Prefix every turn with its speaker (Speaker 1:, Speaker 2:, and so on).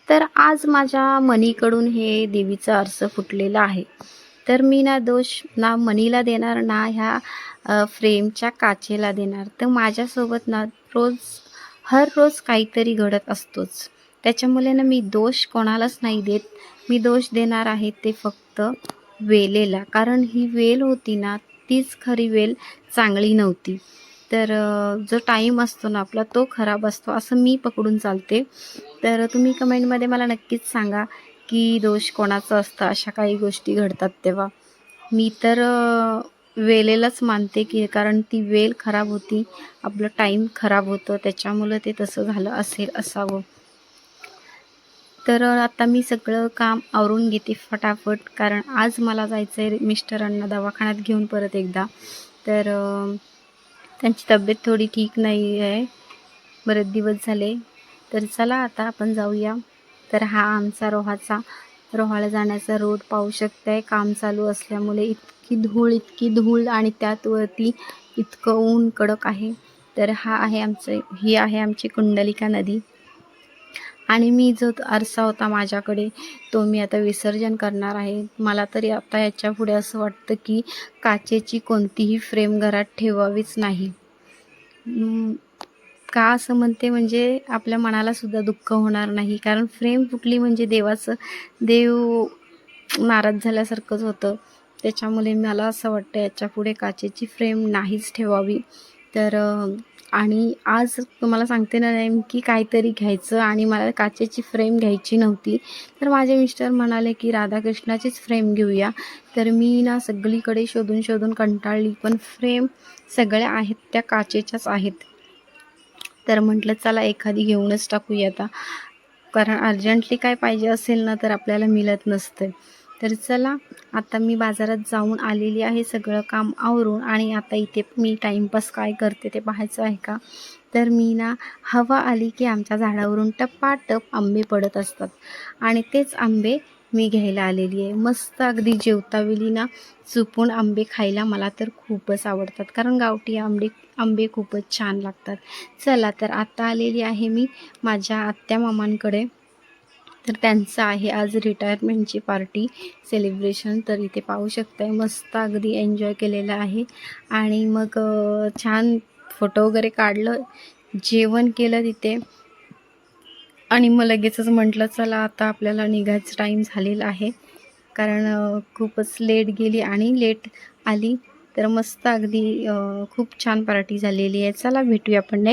Speaker 1: तर आज माझ्या मनीकडून हे देवीचं आरसं फुटलेलं आहे. तर मी ना दोष ना मनीला देणार ना ह्या फ्रेमच्या काचेला देणार. तर माझ्यासोबत ना हर रोज काहीतरी घडत असतोच. त्याच्यामुळे ना मी दोष कोणालाच नाही देत. मी दोष देणार आहे ते फक्त वेलेला. कारण ही वेल होती ना तीच खरी वेल चांगली नव्हती. तर जो टाईम असतो ना आपला तो खराब असतो असं मी पकडून चालते. तर तुम्ही कमेंटमध्ये मला नक्कीच सांगा की दोष कोणाचा असतं अशा काही गोष्टी घडतात तेव्हा. मी तर वेलेलाच मानते की कारण ती वेल खराब होती, आपलं टाईम खराब होतं त्याच्यामुळं ते तसं झालं असावं. तर आता मी सगळं काम आवरून घेते फटाफट, कारण आज मला जायचं आहे मिस्टरांना दवाखान्यात घेऊन परत एकदा. तर त्यांची तब्येत थोडी ठीक नाही आहे, बरेच दिवस झाले. तर चला आता आपण जाऊया. तर हा आमचा रोहाला जाण्याचा रोड पाहू शकताय. काम चालू असल्यामुळे इतकी धूळ आणि त्यात वरती इतकं ऊन कडक आहे. तर ही आहे आमची कुंडलिका नदी. आणि मी जो आरसा होता माझ्याकडे तो मी आता विसर्जन करणार आहे. मला तरी आता याच्यापुढे असं वाटतं की काचेची कोणतीही फ्रेम घरात ठेवावीच नाही. का असं म्हणते म्हणजे आपल्या मनाला सुद्धा दुःख होणार नाही, कारण फ्रेम फुटली म्हणजे देव नाराज झाल्यासारखंच होतं. त्याच्यामुळे मला असं वाटतं याच्यापुढे काचेची फ्रेम नाहीच ठेवावी. तर आणि आज तुम्हाला सांगते ना नेमकी काहीतरी घ्यायचं आणि मला काचेची फ्रेम घ्यायची नव्हती. तर माझे मिस्टर म्हणाले की राधाकृष्णाचीच फ्रेम घेऊया. तर मी ना सगळीकडे शोधून कंटाळली, पण फ्रेम सगळ्या आहेत त्या काचेच्याच आहेत. तर म्हटलं चला एखादी घेऊनच टाकूया आता, कारण अर्जंटली काय पाहिजे असेल ना तर आपल्याला मिळत नसतं. तर चला आता मी बाजारात जाऊन आलेली आहे सगळं काम आवरून, आणि आता इथे मी टाईमपास काय करते ते पाहायचं आहे का. तर मी ना हवा आली की आमच्या झाडावरून टप्पाटप आंबे पडत असतात आणि तेच आंबे मी घ्यायला आलेली आहे. मस्त अगदी जेवतावेळी ना चुपून आंबे खायला मला तर खूपच आवडतात, कारण गावठी आंबे खूपच छान लागतात. चला तर आता आलेली आहे मी माझ्या आत्या मामांकडे. तर त्यांचं आहे आज रिटायरमेंटची पार्टी सेलिब्रेशन. तर इथे पाहू शकताय मस्त अगदी एन्जॉय केलेलं आहे. आणि मग छान फोटो वगैरे काढलं, जेवण केलं तिथे, आणि मग लगेचच म्हटलं चला आता आपल्याला निघायचं टाईम झालेला आहे, कारण खूपच लेट गेली आणि लेट आली. तर मस्त अगदी खूप छान पार्टी झालेली आहे. चला भेटूया आपण नेक्स्ट